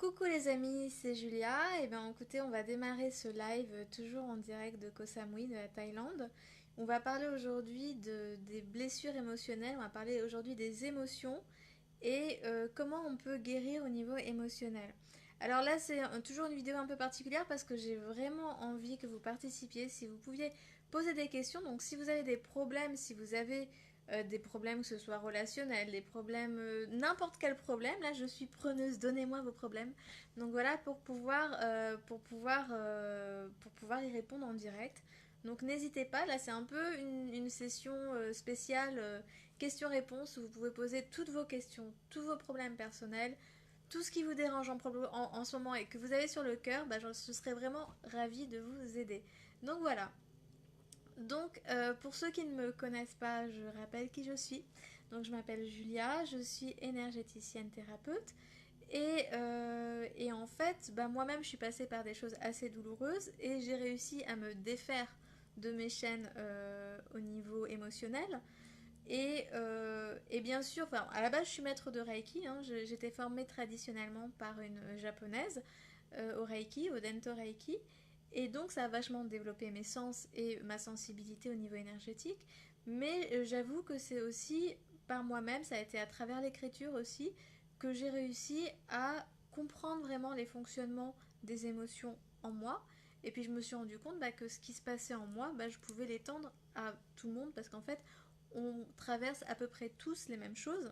Coucou les amis, c'est Julia. Et bien écoutez, on va démarrer ce live toujours en direct de Koh Samui, de la Thaïlande. On va parler aujourd'hui des blessures émotionnelles, on va parler aujourd'hui des émotions et comment on peut guérir au niveau émotionnel. Alors là, c'est toujours une vidéo un peu particulière parce que j'ai vraiment envie que vous participiez. Si vous pouviez poser des questions, donc si vous avez des problèmes, si vous avez des problèmes que ce soit relationnels, des problèmes, n'importe quel problème, là je suis preneuse, donnez-moi vos problèmes. Donc voilà, pour pouvoir y répondre en direct. Donc n'hésitez pas, là c'est un peu une session spéciale questions-réponses où vous pouvez poser toutes vos questions, tous vos problèmes personnels, tout ce qui vous dérange en ce moment et que vous avez sur le cœur, bah, je serais vraiment ravie de vous aider. Donc voilà. Donc pour ceux qui ne me connaissent pas, je rappelle qui je suis. Donc je m'appelle Julia, je suis énergéticienne thérapeute. Et en fait, bah, moi-même, je suis passée par des choses assez douloureuses et j'ai réussi à me défaire de mes chaînes au niveau émotionnel. Et bien sûr, enfin, à la base, je suis maître de Reiki. Hein. J'étais formée traditionnellement par une japonaise au Reiki, au Dento Reiki. Et donc, ça a vachement développé mes sens et ma sensibilité au niveau énergétique. Mais j'avoue que c'est aussi par moi-même, ça a été à travers l'écriture aussi, que j'ai réussi à comprendre vraiment les fonctionnements des émotions en moi. Et puis je me suis rendu compte que ce qui se passait en moi, je pouvais l'étendre à tout le monde parce qu'en fait, on traverse à peu près tous les mêmes choses.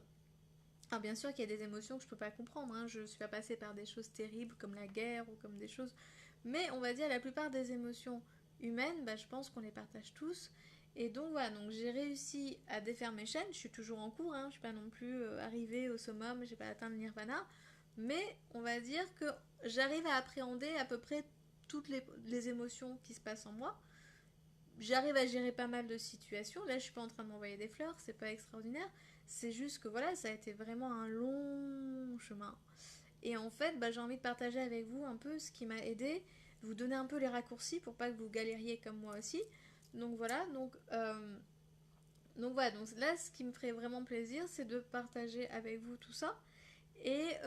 Alors bien sûr qu'il y a des émotions que je ne peux pas comprendre, hein. Je ne suis pas passée par des choses terribles comme la guerre ou comme des choses... Mais on va dire la plupart des émotions humaines, je pense qu'on les partage tous. Et donc voilà, donc j'ai réussi à défaire mes chaînes, je suis toujours en cours, hein. Je ne suis pas non plus arrivée au summum, je n'ai pas atteint le nirvana. Mais on va dire que j'arrive à appréhender à peu près toutes les émotions qui se passent en moi. J'arrive à gérer pas mal de situations. Là, je suis pas en train de m'envoyer des fleurs, c'est pas extraordinaire. C'est juste que voilà, ça a été vraiment un long chemin. Et en fait, j'ai envie de partager avec vous un peu ce qui m'a aidé, vous donner un peu les raccourcis pour pas que vous galériez comme moi aussi. Donc voilà, donc voilà, donc là, ce qui me ferait vraiment plaisir, c'est de partager avec vous tout ça et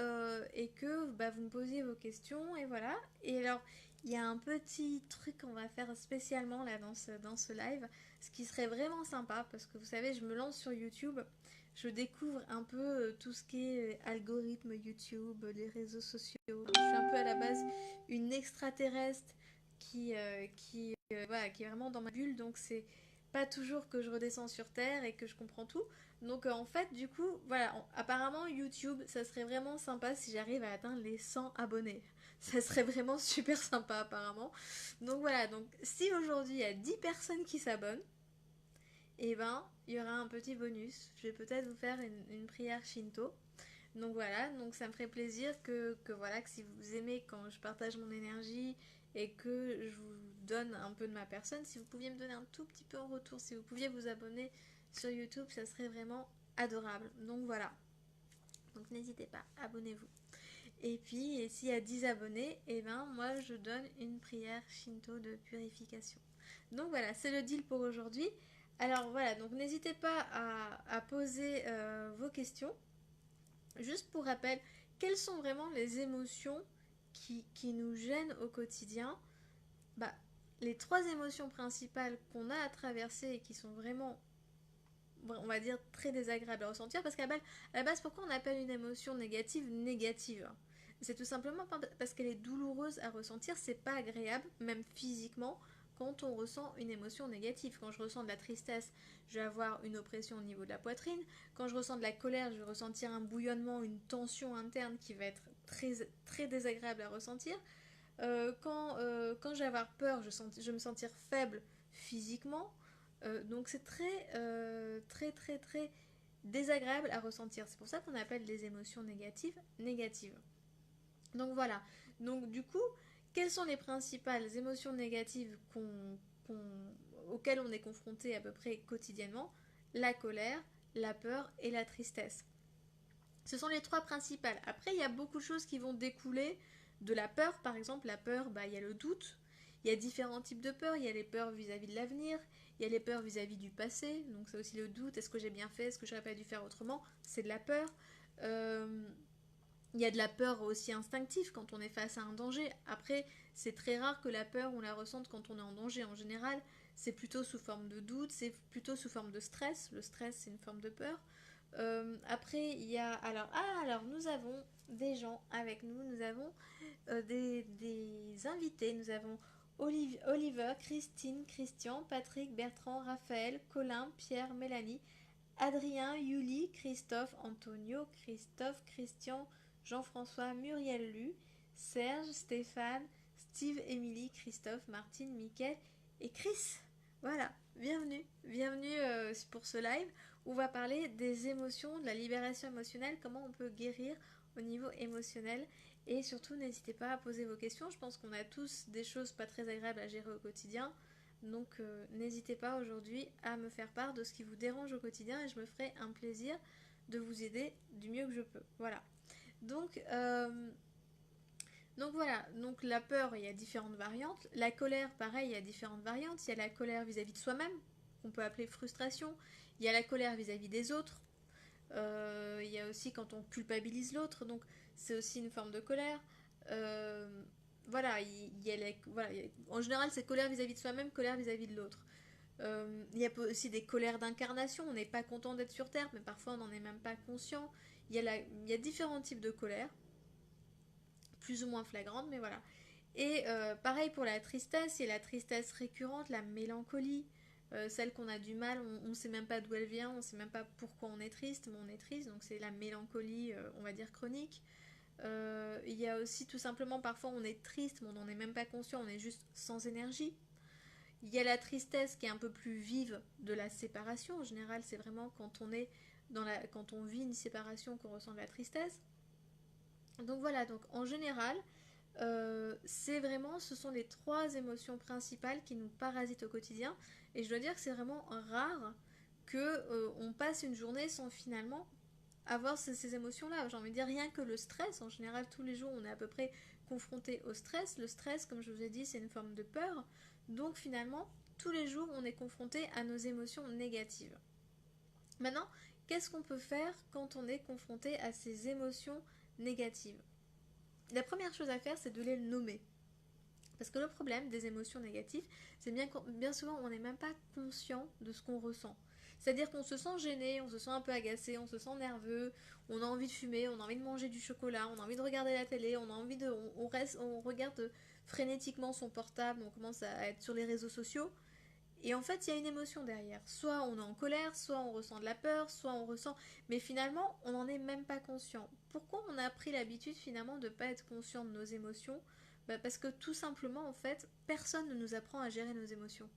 que vous me posiez vos questions et voilà. Et alors, il y a un petit truc qu'on va faire spécialement là dans ce live, ce qui serait vraiment sympa parce que vous savez, je me lance sur YouTube, je découvre un peu tout ce qui est algorithme YouTube, les réseaux sociaux. Je suis un peu à la base une extraterrestre voilà, qui est vraiment dans ma bulle, donc c'est pas toujours que je redescends sur Terre et que je comprends tout. Donc en fait, du coup, voilà, apparemment YouTube, ça serait vraiment sympa si j'arrive à atteindre les 100 abonnés. Ça serait vraiment super sympa apparemment. Donc voilà, donc si aujourd'hui il y a 10 personnes qui s'abonnent, et il y aura un petit bonus. Je vais peut-être vous faire une prière Shinto. Donc voilà, donc ça me ferait plaisir voilà, que si vous aimez quand je partage mon énergie et que je vous donne un peu de ma personne, si vous pouviez me donner un tout petit peu en retour, si vous pouviez vous abonner sur YouTube, ça serait vraiment adorable. Donc voilà, donc n'hésitez pas, abonnez-vous. Et puis, et s'il y a 10 abonnés, moi je donne une prière Shinto de purification. Donc voilà, c'est le deal pour aujourd'hui. Alors voilà, donc n'hésitez pas à poser vos questions. Juste pour rappel, quelles sont vraiment les émotions qui nous gênent au quotidien? bah, Les trois émotions principales qu'on a à traverser et qui sont vraiment, on va dire, très désagréables à ressentir, parce qu'à la base, pourquoi on appelle une émotion négative négative? C'est tout simplement parce qu'elle est douloureuse à ressentir, c'est pas agréable, même physiquement, quand on ressent une émotion négative. Quand je ressens de la tristesse, je vais avoir une oppression au niveau de la poitrine. Quand je ressens de la colère, je vais ressentir un bouillonnement, une tension interne qui va être très, très désagréable à ressentir. Quand je vais avoir peur, je vais me sentir faible physiquement. Donc c'est très, très, très désagréable à ressentir. C'est pour ça qu'on appelle les émotions négatives négatives. Donc voilà. Donc du coup, quelles sont les principales émotions négatives auxquelles on est confronté à peu près quotidiennement? La colère, la peur et la tristesse. Ce sont les trois principales. Après, il y a beaucoup de choses qui vont découler de la peur. Par exemple, la peur, il y a le doute. Il y a différents types de peurs. Il y a les peurs vis-à-vis de l'avenir. Il y a les peurs vis-à-vis du passé. Donc c'est aussi le doute. Est-ce que j'ai bien fait? Est-ce que j'aurais pas dû faire autrement? C'est de la peur. Euh, Il y a de la peur aussi instinctive quand on est face à un danger. Après, c'est très rare que la peur, on la ressente quand on est en danger. En général, c'est plutôt sous forme de doute, c'est plutôt sous forme de stress. Le stress, c'est une forme de peur. Après, il y a... alors, nous avons des gens avec nous. Nous avons des invités. Nous avons Oliver, Christine, Christian, Patrick, Bertrand, Raphaël, Colin, Pierre, Mélanie, Adrien, Yuli, Christophe, Antonio, Christophe, Christian, Jean-François, Muriel Lu, Serge, Stéphane, Steve, Émilie, Christophe, Martine, Mickaël et Chris. Voilà, bienvenue pour ce live où on va parler des émotions, de la libération émotionnelle, comment on peut guérir au niveau émotionnel. Et surtout, n'hésitez pas à poser vos questions. Je pense qu'on a tous des choses pas très agréables à gérer au quotidien. Donc n'hésitez pas aujourd'hui à me faire part de ce qui vous dérange au quotidien et je me ferai un plaisir de vous aider du mieux que je peux. Voilà. Donc voilà, donc la peur, il y a différentes variantes. La colère, pareil, il y a différentes variantes. Il y a la colère vis-à-vis de soi-même, qu'on peut appeler frustration. Il y a la colère vis-à-vis des autres. Il y a aussi quand on culpabilise l'autre, donc c'est aussi une forme de colère. Voilà, en général, c'est colère vis-à-vis de soi-même, colère vis-à-vis de l'autre. Il y a aussi des colères d'incarnation. On n'est pas content d'être sur Terre, mais parfois on n'en est même pas conscient. Il y a différents types de colère, plus ou moins flagrantes, mais voilà. Et pareil pour la tristesse, il y a la tristesse récurrente, la mélancolie, celle qu'on a du mal, on ne sait même pas d'où elle vient, on ne sait même pas pourquoi on est triste, mais on est triste, donc c'est la mélancolie, on va dire chronique. Il y a aussi tout simplement, parfois on est triste, mais on n'en est même pas conscient, on est juste sans énergie. Il y a la tristesse qui est un peu plus vive de la séparation. En général, c'est vraiment quand on vit une séparation qu'on ressent de la tristesse. Donc voilà, donc en général, ce sont les trois émotions principales qui nous parasitent au quotidien. Et je dois dire que c'est vraiment rare qu'on passe une journée sans finalement avoir ces émotions-là. J'ai envie de dire, rien que le stress, en général, tous les jours, on est à peu près confronté au stress. Le stress, comme je vous ai dit, c'est une forme de peur. Donc finalement, tous les jours, on est confronté à nos émotions négatives. Maintenant, qu'est-ce qu'on peut faire quand on est confronté à ces émotions négatives? La première chose à faire, c'est de les nommer. Parce que le problème des émotions négatives, c'est bien souvent, on n'est même pas conscient de ce qu'on ressent. C'est-à-dire qu'on se sent gêné, on se sent un peu agacé, on se sent nerveux, on a envie de fumer, on a envie de manger du chocolat, on a envie de regarder la télé, on regarde frénétiquement son portable, on commence à être sur les réseaux sociaux. Et en fait, il y a une émotion derrière. Soit on est en colère, soit on ressent de la peur, soit on ressent... Mais finalement, on n'en est même pas conscient. Pourquoi on a pris l'habitude finalement de ne pas être conscient de nos émotions? Parce que tout simplement, en fait, personne ne nous apprend à gérer nos émotions.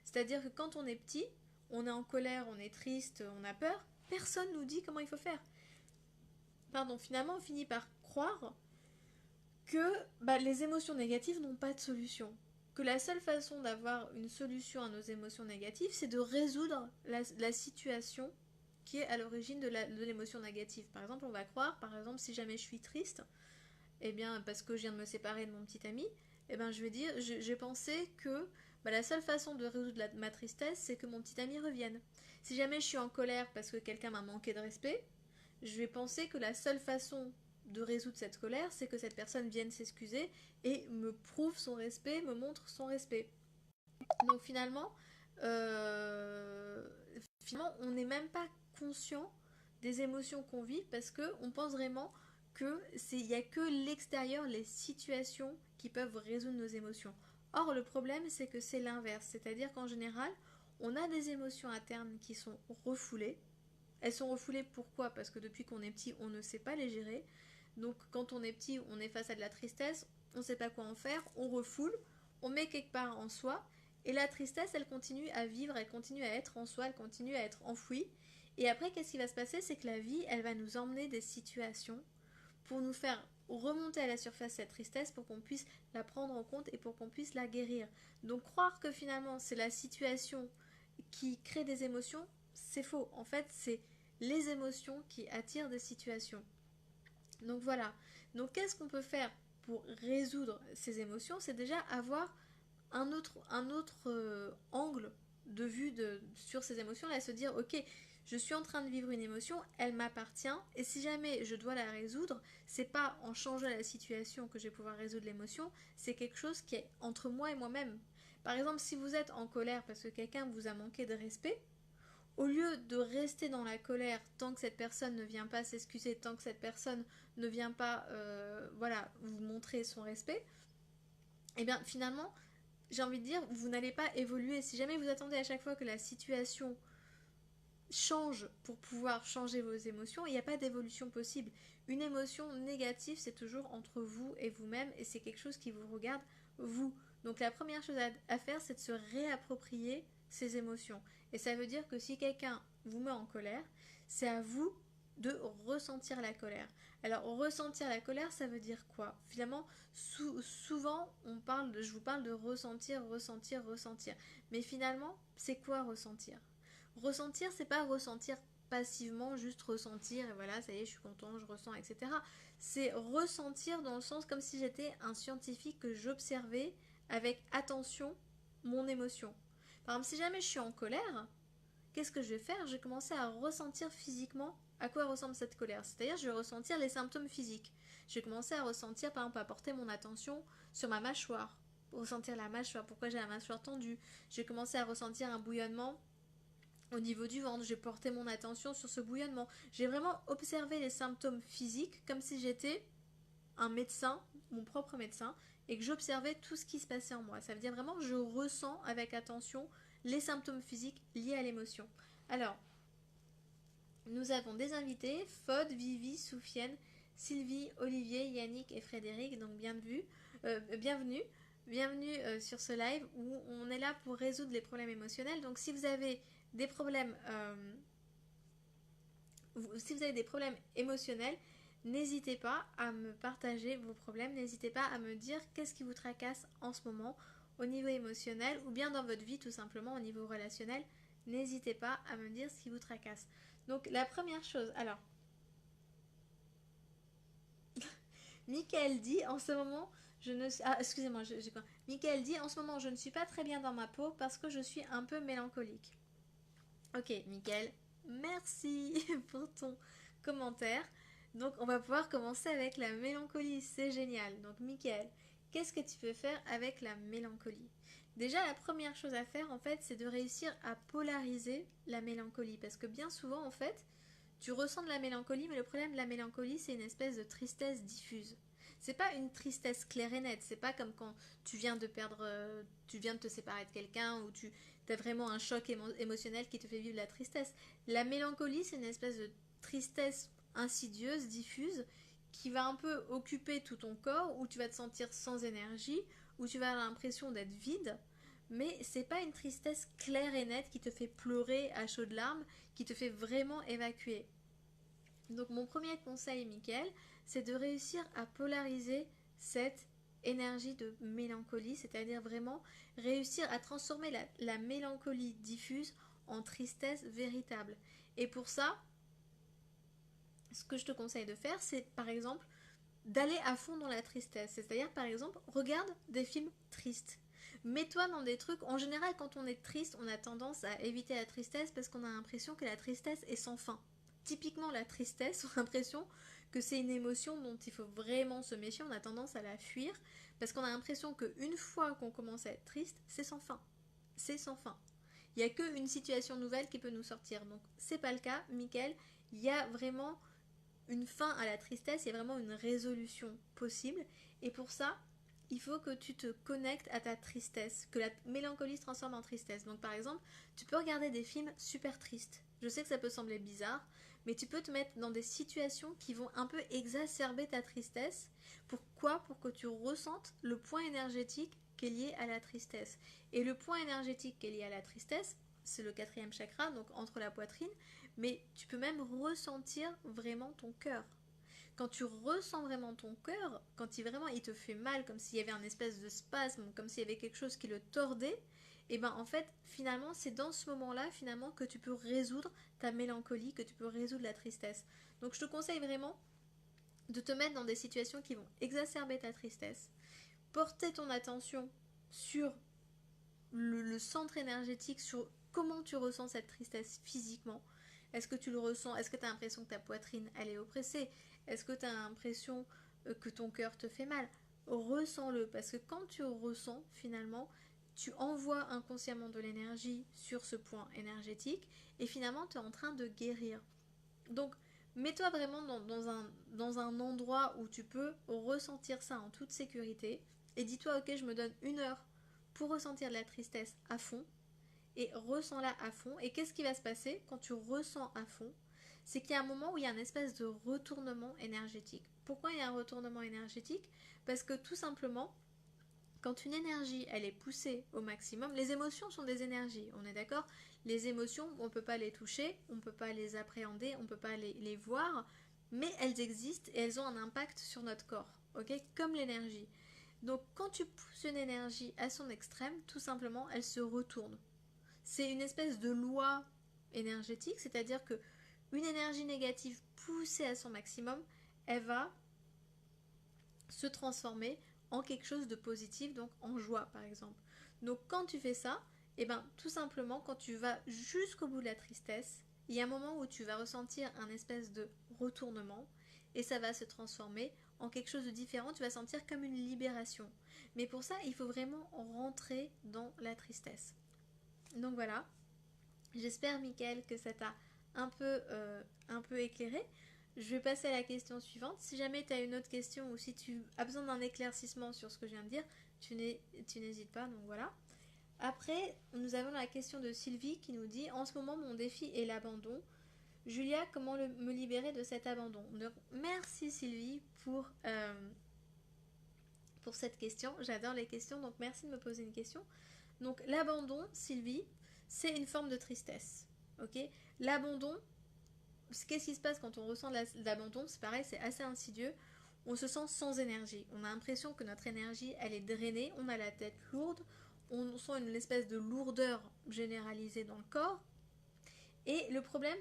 C'est-à-dire que quand on est petit, on est en colère, on est triste, on a peur, personne nous dit comment il faut faire. Finalement, on finit par croire que les émotions négatives n'ont pas de solution. Que la seule façon d'avoir une solution à nos émotions négatives, c'est de résoudre la situation qui est à l'origine de l'émotion négative. Par exemple, on va croire, si jamais je suis triste, eh bien, parce que je viens de me séparer de mon petit ami, eh bien, j'ai pensé que la seule façon de résoudre ma tristesse, c'est que mon petit ami revienne. Si jamais je suis en colère parce que quelqu'un m'a manqué de respect, je vais penser que la seule façon de résoudre cette colère, c'est que cette personne vienne s'excuser et me prouve son respect, me montre son respect. Donc finalement on n'est même pas conscient des émotions qu'on vit parce qu'on pense vraiment qu'il n'y a que l'extérieur, les situations qui peuvent résoudre nos émotions. Or, le problème, c'est que c'est l'inverse. C'est-à-dire qu'en général, on a des émotions internes qui sont refoulées. Elles sont refoulées pourquoi? Parce que depuis qu'on est petit, on ne sait pas les gérer. Donc quand on est petit, on est face à de la tristesse, on ne sait pas quoi en faire, on refoule, on met quelque part en soi, et la tristesse, elle continue à vivre, elle continue à être en soi, elle continue à être enfouie. Et après, qu'est-ce qui va se passer? C'est que la vie, elle va nous emmener des situations pour nous faire remonter à la surface cette tristesse, pour qu'on puisse la prendre en compte et pour qu'on puisse la guérir. Donc croire que finalement c'est la situation qui crée des émotions, c'est faux. En fait, c'est les émotions qui attirent des situations. Donc voilà. Donc qu'est-ce qu'on peut faire pour résoudre ces émotions? C'est déjà avoir un autre angle de vue sur ces émotions et se dire ok, je suis en train de vivre une émotion, elle m'appartient, et si jamais je dois la résoudre, c'est pas en changeant la situation que je vais pouvoir résoudre l'émotion, c'est quelque chose qui est entre moi et moi-même. Par exemple, si vous êtes en colère parce que quelqu'un vous a manqué de respect, au lieu de rester dans la colère tant que cette personne ne vient pas s'excuser, tant que cette personne ne vient pas voilà, vous montrer son respect, et bien finalement, j'ai envie de dire, vous n'allez pas évoluer. Si jamais vous attendez à chaque fois que la situation change pour pouvoir changer vos émotions, il n'y a pas d'évolution possible. Une émotion négative, c'est toujours entre vous et vous-même, et c'est quelque chose qui vous regarde, vous. Donc la première chose à faire, c'est de se réapproprier ces émotions. Et ça veut dire que si quelqu'un vous met en colère, c'est à vous de ressentir la colère. Alors ressentir la colère, ça veut dire quoi? Finalement, souvent, je vous parle de ressentir, ressentir, ressentir. Mais finalement, c'est quoi ressentir? Ressentir, c'est pas ressentir passivement, juste ressentir, et voilà, ça y est, je suis content, je ressens, etc. C'est ressentir dans le sens comme si j'étais un scientifique que j'observais avec attention mon émotion. Par exemple, si jamais je suis en colère, qu'est-ce que je vais faire? Je vais commencer à ressentir physiquement à quoi ressemble cette colère. C'est-à-dire, je vais ressentir les symptômes physiques. Je vais commencer à ressentir, par exemple, à porter mon attention sur ma mâchoire. Ressentir la mâchoire, pourquoi j'ai la mâchoire tendue. Je vais commencer à ressentir un bouillonnement au niveau du ventre, j'ai porté mon attention sur ce bouillonnement. J'ai vraiment observé les symptômes physiques comme si j'étais un médecin, mon propre médecin, et que j'observais tout ce qui se passait en moi. Ça veut dire vraiment que je ressens avec attention les symptômes physiques liés à l'émotion. Alors, nous avons des invités, Fod, Vivi, Soufiane, Sylvie, Olivier, Yannick et Frédéric, donc bienvenue. Bienvenue sur ce live où on est là pour résoudre les problèmes émotionnels. Donc si vous avez des problèmes émotionnels, n'hésitez pas à me partager vos problèmes, n'hésitez pas à me dire qu'est-ce qui vous tracasse en ce moment au niveau émotionnel ou bien dans votre vie tout simplement au niveau relationnel. N'hésitez pas à me dire ce qui vous tracasse. Donc la première chose, alors, Michael dit en ce moment, je ne suis... Ah, excusez-moi, j'ai quoi? Michael dit en ce moment, je ne suis pas très bien dans ma peau parce que je suis un peu mélancolique. Ok, Michael, merci pour ton commentaire. Donc, on va pouvoir commencer avec la mélancolie, c'est génial. Donc, Michael, qu'est-ce que tu peux faire avec la mélancolie? Déjà, la première chose à faire, en fait, c'est de réussir à polariser la mélancolie. Parce que bien souvent, en fait, tu ressens de la mélancolie, mais le problème de la mélancolie, c'est une espèce de tristesse diffuse. C'est pas une tristesse claire et nette. C'est pas comme quand tu viens de tu viens de te séparer de quelqu'un ou tu as vraiment un choc émotionnel qui te fait vivre la tristesse. La mélancolie, c'est une espèce de tristesse insidieuse, diffuse, qui va un peu occuper tout ton corps, où tu vas te sentir sans énergie, où tu vas avoir l'impression d'être vide. Mais c'est pas une tristesse claire et nette qui te fait pleurer à chaudes larmes, qui te fait vraiment évacuer. Donc mon premier conseil, Mickaël, c'est de réussir à polariser cette énergie de mélancolie, c'est-à-dire vraiment réussir à transformer la mélancolie diffuse en tristesse véritable. Et pour ça, ce que je te conseille de faire, c'est par exemple d'aller à fond dans la tristesse. C'est-à-dire par exemple, regarde des films tristes. Mets-toi dans des trucs. En général, quand on est triste, on a tendance à éviter la tristesse parce qu'on a l'impression que la tristesse est sans fin. Typiquement, la tristesse, on a l'impression que c'est une émotion dont il faut vraiment se méfier. On a tendance à la fuir parce qu'on a l'impression qu'une fois qu'on commence à être triste, c'est sans fin. C'est sans fin. Il n'y a qu'une situation nouvelle qui peut nous sortir. Donc, c'est pas le cas, Mickaël. Il y a vraiment une fin à la tristesse, il y a vraiment une résolution possible. Et pour ça, il faut que tu te connectes à ta tristesse, que la mélancolie se transforme en tristesse. Donc par exemple, tu peux regarder des films super tristes. Je sais que ça peut sembler bizarre, mais tu peux te mettre dans des situations qui vont un peu exacerber ta tristesse. Pourquoi? Pour que tu ressentes le point énergétique qui est lié à la tristesse. Et le point énergétique qui est lié à la tristesse, c'est le 4e chakra, donc entre la poitrine, mais tu peux même ressentir vraiment ton cœur. Quand tu ressens vraiment ton cœur, quand il te fait mal, comme s'il y avait un espèce de spasme, comme s'il y avait quelque chose qui le tordait, et ben en fait, finalement, c'est dans ce moment-là, finalement, que tu peux résoudre ta mélancolie, que tu peux résoudre la tristesse. Donc je te conseille vraiment de te mettre dans des situations qui vont exacerber ta tristesse, porter ton attention sur le centre énergétique, sur comment tu ressens cette tristesse physiquement, Est-ce que tu le ressens? Est-ce que tu as l'impression que ta poitrine, elle est oppressée? Est-ce que tu as l'impression que ton cœur te fait mal? Ressens-le, parce que quand tu ressens, finalement, tu envoies inconsciemment de l'énergie sur ce point énergétique et finalement, tu es en train de guérir. Donc, mets-toi vraiment dans un endroit où tu peux ressentir ça en toute sécurité et dis-toi, ok, je me donne 1 heure pour ressentir de la tristesse à fond et ressens-la à fond. Et qu'est-ce qui va se passer quand tu ressens à fond? C'est qu'il y a un moment où il y a une espèce de retournement énergétique. Pourquoi il y a un retournement énergétique? Parce que tout simplement, quand une énergie, elle est poussée au maximum, les émotions sont des énergies, on est d'accord? Les émotions, on ne peut pas les toucher, on ne peut pas les appréhender, on ne peut pas les voir, mais elles existent et elles ont un impact sur notre corps, ok? Comme l'énergie. Donc quand tu pousses une énergie à son extrême, tout simplement, elle se retourne. C'est une espèce de loi énergétique, c'est-à-dire que une énergie négative poussée à son maximum, elle va se transformer en quelque chose de positif, donc en joie par exemple. Donc quand tu fais ça, et ben tout simplement quand tu vas jusqu'au bout de la tristesse, il y a un moment où tu vas ressentir un espèce de retournement et ça va se transformer en quelque chose de différent, tu vas sentir comme une libération. Mais pour ça, il faut vraiment rentrer dans la tristesse. Donc voilà, j'espère Mickaël que ça t'a un peu éclairé. Je vais passer à la question suivante. Si jamais tu as une autre question ou si tu as besoin d'un éclaircissement sur ce que je viens de dire, tu n'hésites pas, donc voilà. Après, nous avons la question de Sylvie qui nous dit: en ce moment, mon défi est l'abandon. Julia, comment me libérer de cet abandon? Donc, merci Sylvie pour cette question. J'adore les questions, donc merci de me poser une question. Donc, l'abandon, Sylvie, c'est une forme de tristesse. Ok? L'abandon, qu'est-ce qui se passe quand on ressent de l'abandon? C'est pareil, c'est assez insidieux. On se sent sans énergie. On a l'impression que notre énergie, elle est drainée. On a la tête lourde. On sent une espèce de lourdeur généralisée dans le corps. Et le problème,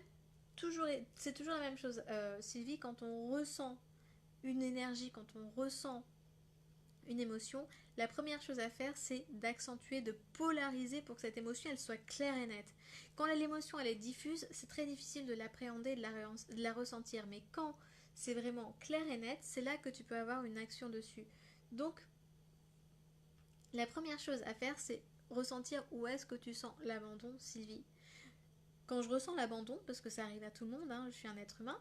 c'est toujours la même chose, Sylvie, quand on ressent une énergie, quand on ressent une émotion, la première chose à faire, c'est d'accentuer, de polariser pour que cette émotion, elle soit claire et nette. Quand l'émotion, elle est diffuse, c'est très difficile de l'appréhender, de la ressentir. Mais quand c'est vraiment clair et net, c'est là que tu peux avoir une action dessus. Donc, la première chose à faire, c'est ressentir où est-ce que tu sens l'abandon, Sylvie. Quand je ressens l'abandon, parce que ça arrive à tout le monde, hein, je suis un être humain,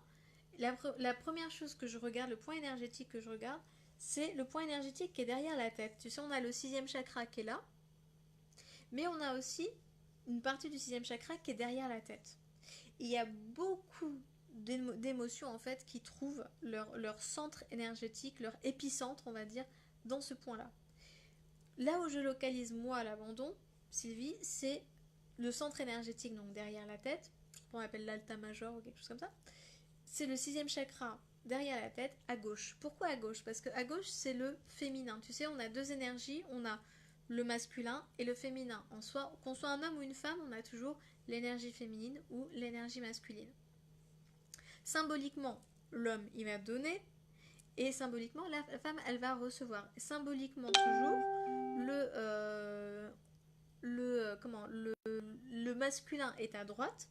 la première chose que je regarde, le point énergétique que je regarde, c'est le point énergétique qui est derrière la tête. Tu sais, on a le 6e chakra qui est là, mais on a aussi une partie du 6e chakra qui est derrière la tête. Et il y a beaucoup d'émotions en fait qui trouvent leur centre énergétique, leur épicentre, on va dire, dans ce point-là. Là où je localise moi l'abandon, Sylvie, c'est le centre énergétique, donc derrière la tête, qu'on appelle l'alta major ou quelque chose comme ça. C'est le 6e chakra derrière la tête, à gauche. Pourquoi à gauche? Parce qu'à gauche, c'est le féminin. Tu sais, on a deux énergies, on a le masculin et le féminin. En soi, qu'on soit un homme ou une femme, on a toujours l'énergie féminine ou l'énergie masculine. Symboliquement, l'homme, il va donner, et symboliquement, la femme, elle va recevoir. Et symboliquement, toujours, le masculin est à droite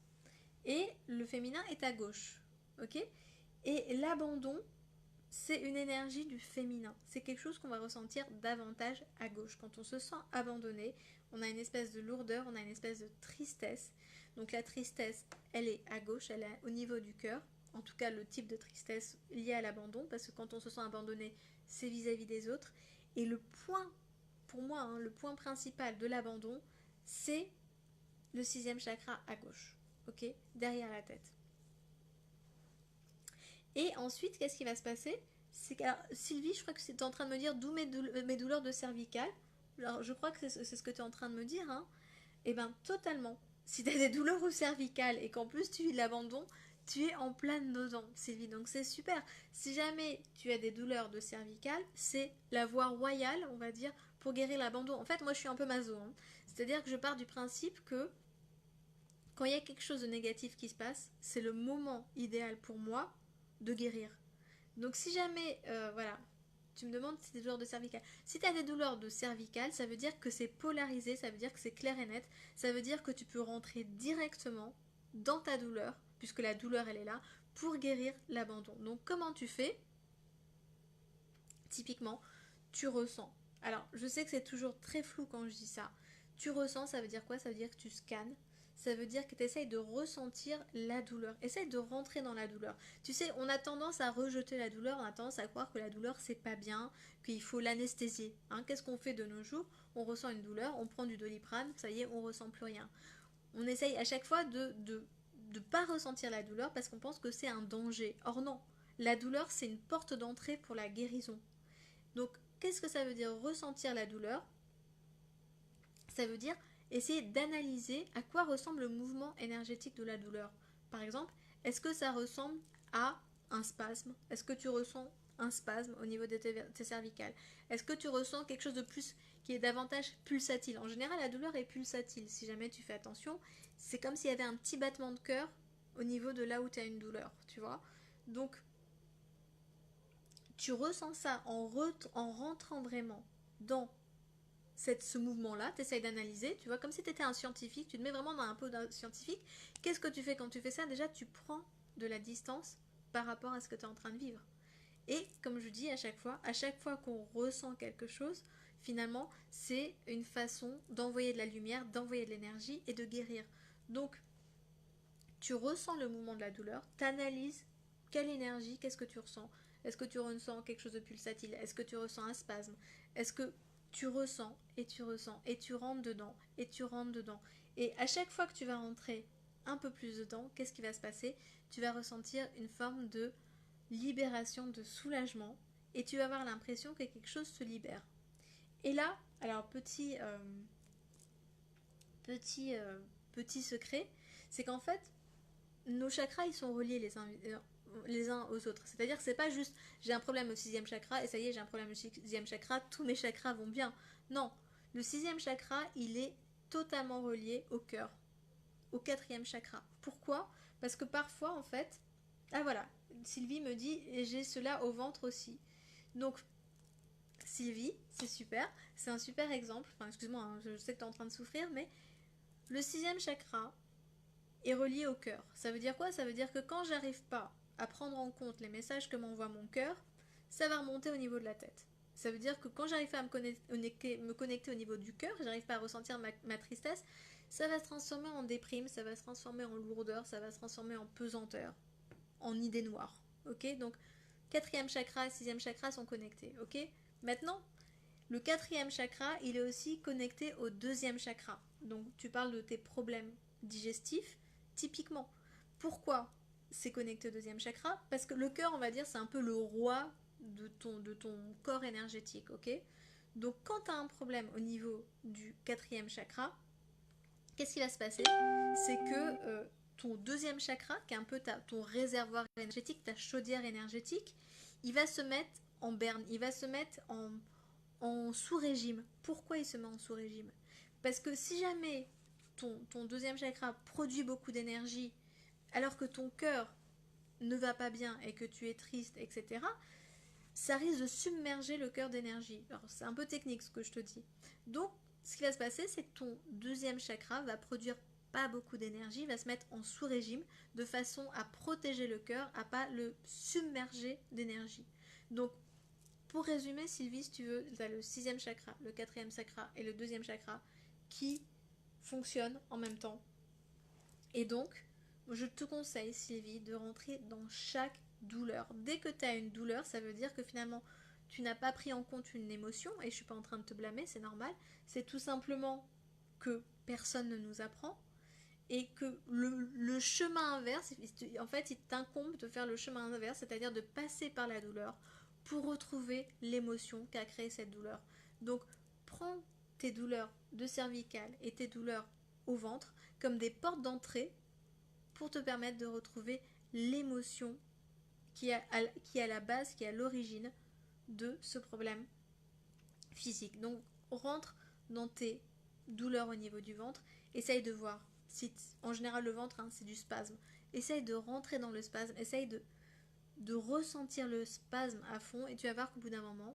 et le féminin est à gauche. Ok? Et l'abandon, c'est une énergie du féminin. C'est quelque chose qu'on va ressentir davantage à gauche. Quand on se sent abandonné, on a une espèce de lourdeur, on a une espèce de tristesse. Donc la tristesse, elle est à gauche, elle est au niveau du cœur. En tout cas, le type de tristesse lié à l'abandon, parce que quand on se sent abandonné, c'est vis-à-vis des autres. Et le point, pour moi, hein, le point principal de l'abandon, c'est le 6e chakra à gauche, ok, derrière la tête. Et ensuite, qu'est-ce qui va se passer? C'est que, Sylvie, je crois que tu es en train de me dire d'où mes douleurs de cervicales. Alors, je crois que c'est ce que tu es en train de me dire. Hein. Eh bien, totalement. Si tu as des douleurs au cervical et qu'en plus tu vis de l'abandon, tu es en plein dedans, Sylvie. Donc, c'est super. Si jamais tu as des douleurs de cervical, c'est la voie royale, on va dire, pour guérir l'abandon. En fait, moi, je suis un peu maso. Hein. C'est-à-dire que je pars du principe que quand il y a quelque chose de négatif qui se passe, c'est le moment idéal pour moi de guérir. Donc si jamais, voilà, tu me demandes si tu as des douleurs de cervicales. Si tu as des douleurs de cervicales, ça veut dire que c'est polarisé, ça veut dire que c'est clair et net, ça veut dire que tu peux rentrer directement dans ta douleur, puisque la douleur elle est là, pour guérir l'abandon. Donc comment tu fais? Typiquement, tu ressens. Alors, je sais que c'est toujours très flou quand je dis ça. Tu ressens, ça veut dire quoi? Ça veut dire que tu scannes. Ça veut dire que tu essayes de ressentir la douleur. Essaye de rentrer dans la douleur. Tu sais, on a tendance à rejeter la douleur, on a tendance à croire que la douleur c'est pas bien, qu'il faut l'anesthésier. Hein, qu'est-ce qu'on fait de nos jours? On ressent une douleur, on prend du Doliprane, ça y est, on ressent plus rien. On essaye à chaque fois de pas ressentir la douleur parce qu'on pense que c'est un danger. Or non, la douleur c'est une porte d'entrée pour la guérison. Donc, qu'est-ce que ça veut dire ressentir la douleur? Ça veut dire essayer d'analyser à quoi ressemble le mouvement énergétique de la douleur. Par exemple, est-ce que ça ressemble à un spasme? Est-ce que tu ressens un spasme au niveau de tes cervicales? Est-ce que tu ressens quelque chose de plus qui est davantage pulsatile? En général, la douleur est pulsatile. Si jamais tu fais attention, c'est comme s'il y avait un petit battement de cœur au niveau de là où tu as une douleur, tu vois. Donc, tu ressens ça en rentrant vraiment dans ce mouvement-là, tu essayes d'analyser, tu vois, comme si tu étais un scientifique, tu te mets vraiment dans un peu d'un scientifique. Qu'est-ce que tu fais quand tu fais ça? Déjà, tu prends de la distance par rapport à ce que tu es en train de vivre. Et comme je dis à chaque fois qu'on ressent quelque chose, finalement, c'est une façon d'envoyer de la lumière, d'envoyer de l'énergie et de guérir. Donc, tu ressens le mouvement de la douleur, tu analyses quelle énergie, qu'est-ce que tu ressens. Est-ce que tu ressens quelque chose de pulsatile? Est-ce que tu ressens un spasme? Est-ce que tu ressens et tu ressens et tu rentres dedans et tu rentres dedans? Et à chaque fois que tu vas rentrer un peu plus dedans, qu'est-ce qui va se passer? Tu vas ressentir une forme de libération, de soulagement et tu vas avoir l'impression que quelque chose se libère. Et là, alors petit, petit secret, c'est qu'en fait, nos chakras, ils sont reliés les uns aux autres. C'est-à-dire que c'est pas juste j'ai un problème au sixième chakra et ça y est, j'ai un problème au sixième chakra, tous mes chakras vont bien. Non, le sixième chakra, il est totalement relié au cœur, au quatrième chakra. Pourquoi? Parce que parfois, en fait, ah voilà, Sylvie me dit j'ai cela au ventre aussi. Donc, Sylvie, c'est super, c'est un super exemple. Enfin, excuse-moi, hein, je sais que tu es en train de souffrir, mais le sixième chakra, est relié au cœur. Ça veut dire quoi? Ça veut dire que quand j'arrive pas à prendre en compte les messages que m'envoie mon cœur, ça va remonter au niveau de la tête. Ça veut dire que quand j'arrive pas à me connecter au niveau du cœur, j'arrive pas à ressentir ma tristesse, ça va se transformer en déprime, ça va se transformer en lourdeur, ça va se transformer en pesanteur, en idée noire. Ok? Donc, quatrième chakra et sixième chakra sont connectés. Ok? Maintenant, le quatrième chakra, il est aussi connecté au deuxième chakra. Donc, tu parles de tes problèmes digestifs, typiquement. Pourquoi c'est connecté au deuxième chakra? Parce que le cœur, on va dire, c'est un peu le roi de ton corps énergétique, ok? Donc, quand tu as un problème au niveau du quatrième chakra, qu'est-ce qui va se passer? C'est que ton deuxième chakra, qui est un peu ton réservoir énergétique, ta chaudière énergétique, il va se mettre en berne, il va se mettre en sous-régime. Pourquoi il se met en sous-régime? Parce que si jamais ton deuxième chakra produit beaucoup d'énergie alors que ton cœur ne va pas bien et que tu es triste, etc., ça risque de submerger le cœur d'énergie. Alors c'est un peu technique ce que je te dis. Donc ce qui va se passer, c'est que ton deuxième chakra va produire pas beaucoup d'énergie, va se mettre en sous-régime de façon à protéger le cœur, à pas le submerger d'énergie. Donc pour résumer, Sylvie, si tu veux, tu as le sixième chakra, le quatrième chakra et le deuxième chakra qui fonctionnent en même temps. Et donc, je te conseille, Sylvie, de rentrer dans chaque douleur. Dès que tu as une douleur, ça veut dire que finalement, tu n'as pas pris en compte une émotion, et je ne suis pas en train de te blâmer, c'est normal. C'est tout simplement que personne ne nous apprend, et que le chemin inverse, en fait, il t'incombe de faire le chemin inverse, c'est-à-dire de passer par la douleur pour retrouver l'émotion qu'a créé cette douleur. Donc, prends tes douleurs de cervicale et tes douleurs au ventre comme des portes d'entrée pour te permettre de retrouver l'émotion qui est à la base, qui est à l'origine de ce problème physique. Donc, rentre dans tes douleurs au niveau du ventre, essaye de voir. En général, le ventre, hein, c'est du spasme. Essaye de rentrer dans le spasme, essaye de ressentir le spasme à fond et tu vas voir qu'au bout d'un moment,